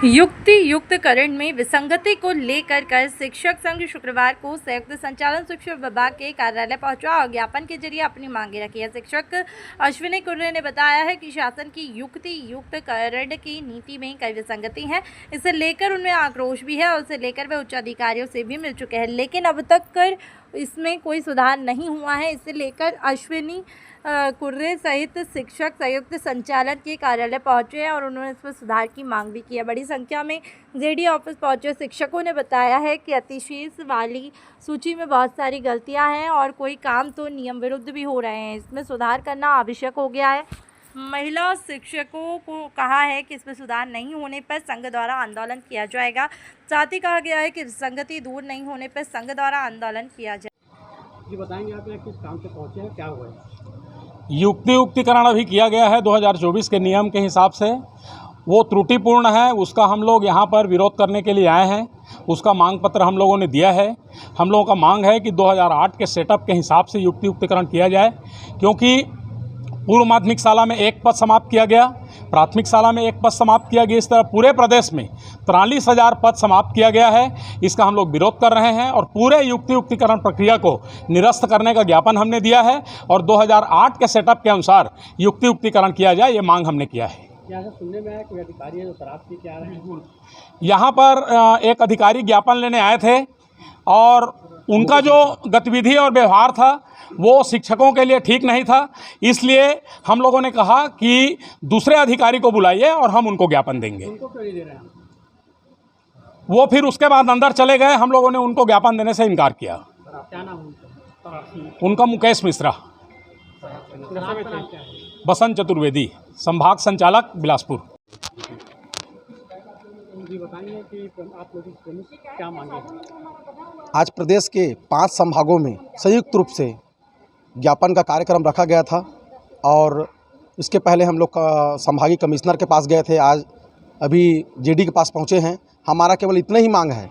युक्ति युक्तकरण में विसंगति को लेकर कल शिक्षक संघ शुक्रवार को संयुक्त संचालन शिक्षा विभाग के कार्यालय पहुंचा और ज्ञापन के जरिए अपनी मांगे रखी है। शिक्षक अश्विनी कुर्रे ने बताया है कि शासन की युक्ति युक्तकरण की नीति में कई विसंगति हैं। इसे लेकर उनमें आक्रोश भी है और इसे लेकर वे उच्च अधिकारियों से भी मिल चुके हैं, लेकिन अब तक इसमें कोई सुधार नहीं हुआ है। इसे लेकर अश्विनी कुर्रे सहित शिक्षक संयुक्त संचालन के कार्यालय पहुंचे हैं और उन्होंने इस पर सुधार की मांग भी की है। बड़ी संख्या में जेडी ऑफिस पहुंचे शिक्षकों ने बताया है कि अतिशेष वाली सूची में बहुत सारी गलतियां हैं और कोई काम तो नियम विरुद्ध भी हो रहे हैं। इसमें सुधार करना आवश्यक हो गया है। महिला शिक्षकों को कहा है कि इसमें सुधार नहीं होने पर संघ द्वारा आंदोलन किया जाएगा। साथ ही कहा गया है कि संगति दूर नहीं होने पर संघ द्वारा आंदोलन किया जाए। जी बताएंगे आप किस काम से पहुंचे हैं, क्या हुआ है? युक्तिकरण अभी किया गया है 2024 के नियम के हिसाब से, वो त्रुटिपूर्ण है। उसका हम लोग यहाँ पर विरोध करने के लिए आए हैं। उसका मांग पत्र हम लोगों ने दिया है। हम लोगों का मांग है कि 2008 के सेटअप के हिसाब से युक्तिकरण किया जाए, क्योंकि पूर्व माध्यमिक शाला में एक पद समाप्त किया गया, प्राथमिक शाला में एक पद समाप्त किया गया। इस तरह पूरे प्रदेश में 43,000 पद समाप्त किया गया है। इसका हम लोग विरोध कर रहे हैं और पूरे युक्तिकरण प्रक्रिया को निरस्त करने का ज्ञापन हमने दिया है और 2008 के सेटअप के अनुसार युक्तिकरण किया जाए, ये मांग हमने किया है। क्या सुनने में आया कोई अधिकारी है जो शराब पी के आ रहे हैं? यहाँ पर एक अधिकारी ज्ञापन लेने आए थे और उनका जो गतिविधि और व्यवहार था वो शिक्षकों के लिए ठीक नहीं था। इसलिए हम लोगों ने कहा कि दूसरे अधिकारी को बुलाइए और हम उनको ज्ञापन देंगे। उनको क्यों नहीं दे रहे हैं? वो फिर उसके बाद अंदर चले गए। हम लोगों ने उनको ज्ञापन देने से इनकार किया। क्या नाम उनका? उनका मुकेश मिश्रा, बसंत चतुर्वेदी, संभाग संचालक बिलासपुर। जी बताइए कि आप लोग प्रमुख क्या मांगे? आज प्रदेश के 5 संभागों में संयुक्त रूप से ज्ञापन का कार्यक्रम रखा गया था और इसके पहले हम लोग संभागीय कमिश्नर के पास गए थे। आज अभी जेडी के पास पहुंचे हैं। हमारा केवल इतना ही मांग है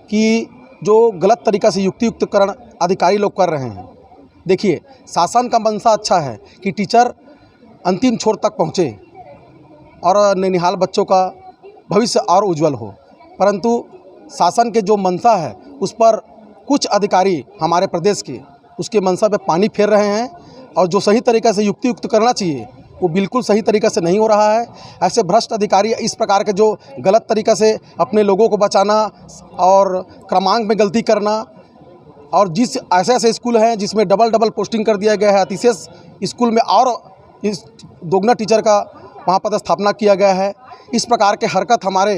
कि जो गलत तरीक़ा से युक्तिकरण अधिकारी लोग कर रहे हैं, देखिए शासन का मंशा अच्छा है कि टीचर अंतिम छोर तक पहुँचे और ननिहाल बच्चों का भविष्य और उज्जवल हो, परंतु शासन के जो मंशा है उस पर कुछ अधिकारी हमारे प्रदेश के उसके मंशा पे पानी फेर रहे हैं और जो सही तरीक़े से युक्त करना चाहिए वो बिल्कुल सही तरीक़े से नहीं हो रहा है। ऐसे भ्रष्ट अधिकारी इस प्रकार के जो गलत तरीक़े से अपने लोगों को बचाना और क्रमांक में गलती करना, और जिस ऐसे स्कूल हैं जिसमें डबल पोस्टिंग कर दिया गया है, अतिशेष स्कूल में और इस दोगुना टीचर का वहाँ पदस्थापना किया गया है। इस प्रकार के हरकत हमारे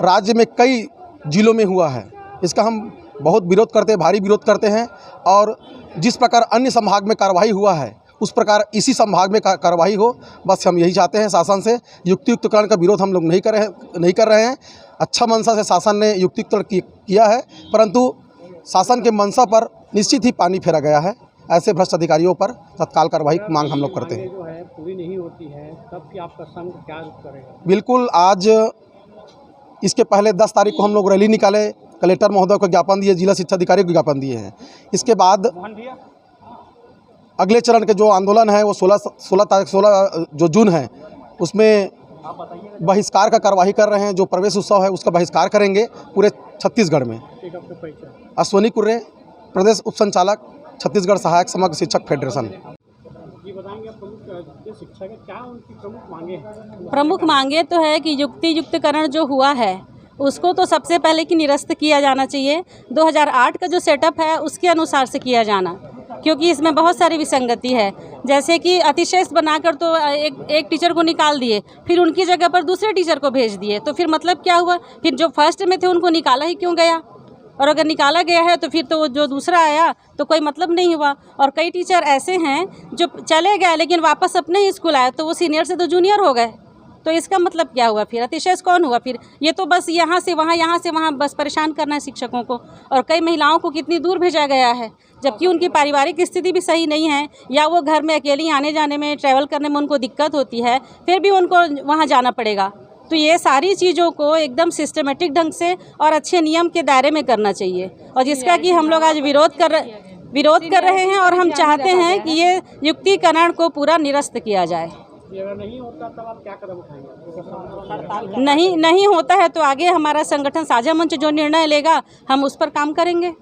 राज्य में कई जिलों में हुआ है। इसका हम बहुत विरोध करते हैं, भारी विरोध करते हैं और जिस प्रकार अन्य संभाग में कार्रवाई हुआ है उस प्रकार इसी संभाग में कार्रवाई हो, बस हम यही चाहते हैं। शासन से युक्तिकरण का विरोध हम लोग नहीं कर रहे हैं। अच्छा मंशा से शासन ने युक्तिकरण किया है, परंतु शासन के मंशा पर निश्चित ही पानी फेरा गया है। ऐसे भ्रष्ट अधिकारियों पर तत्काल कार्रवाई की मांग हम लोग करते हैं। जो है पूरी नहीं होती है, तब कि आपका संघ क्या करेगा? बिल्कुल, आज इसके पहले 10 तारीख को हम लोग रैली निकाले, कलेक्टर महोदय को ज्ञापन दिए, जिला शिक्षा अधिकारी को ज्ञापन दिए हैं। इसके बाद अगले चरण के जो आंदोलन है वो 16 जो जून है उसमें बहिष्कार का कार्यवाही कर रहे हैं। जो प्रवेश उत्सव है उसका बहिष्कार करेंगे पूरे छत्तीसगढ़ में। अश्विनी कुर्रे, प्रदेश उप संचालक, छत्तीसगढ़ सहायक समग्र शिक्षक फेडरेशन। ये बताएंगे प्रमुख शिक्षा के क्या उनकी प्रमुख मांगे हैं? प्रमुख मांगे तो है कि युक्तिकरण जो हुआ है उसको तो सबसे पहले कि निरस्त किया जाना चाहिए। 2008 का जो सेटअप है उसके अनुसार से किया जाना, क्योंकि इसमें बहुत सारी विसंगति है। जैसे कि अतिशेष बनाकर तो एक टीचर को निकाल दिए, फिर उनकी जगह पर दूसरे टीचर को भेज दिए, तो फिर मतलब क्या हुआ? फिर जो फर्स्ट में थे उनको निकाला ही क्यों गया? और अगर निकाला गया है तो फिर तो जो दूसरा आया तो कोई मतलब नहीं हुआ। और कई टीचर ऐसे हैं जो चले गए लेकिन वापस अपने ही स्कूल आए, तो वो सीनियर से तो जूनियर हो गए, तो इसका मतलब क्या हुआ? फिर अतिशेष कौन हुआ? फिर ये तो बस यहाँ से वहाँ बस परेशान करना है शिक्षकों को। और कई महिलाओं को कितनी दूर भेजा गया है, जबकि उनकी पारिवारिक स्थिति भी सही नहीं है, या वो घर में अकेली आने जाने में, ट्रैवल करने में उनको दिक्कत होती है, फिर भी उनको वहाँ जाना पड़ेगा। तो ये सारी चीज़ों को एकदम सिस्टमेटिक ढंग से और अच्छे नियम के दायरे में करना चाहिए, और जिसका कि हम लोग आज विरोध कर रहे हैं और हम चाहते हैं कि ये युक्तिकरण को पूरा निरस्त किया जाए। जी अगर नहीं होता तब आप क्या कदम उठाएंगे? नहीं होता है तो आगे हमारा संगठन साझा मंच जो निर्णय लेगा हम उस पर काम करेंगे।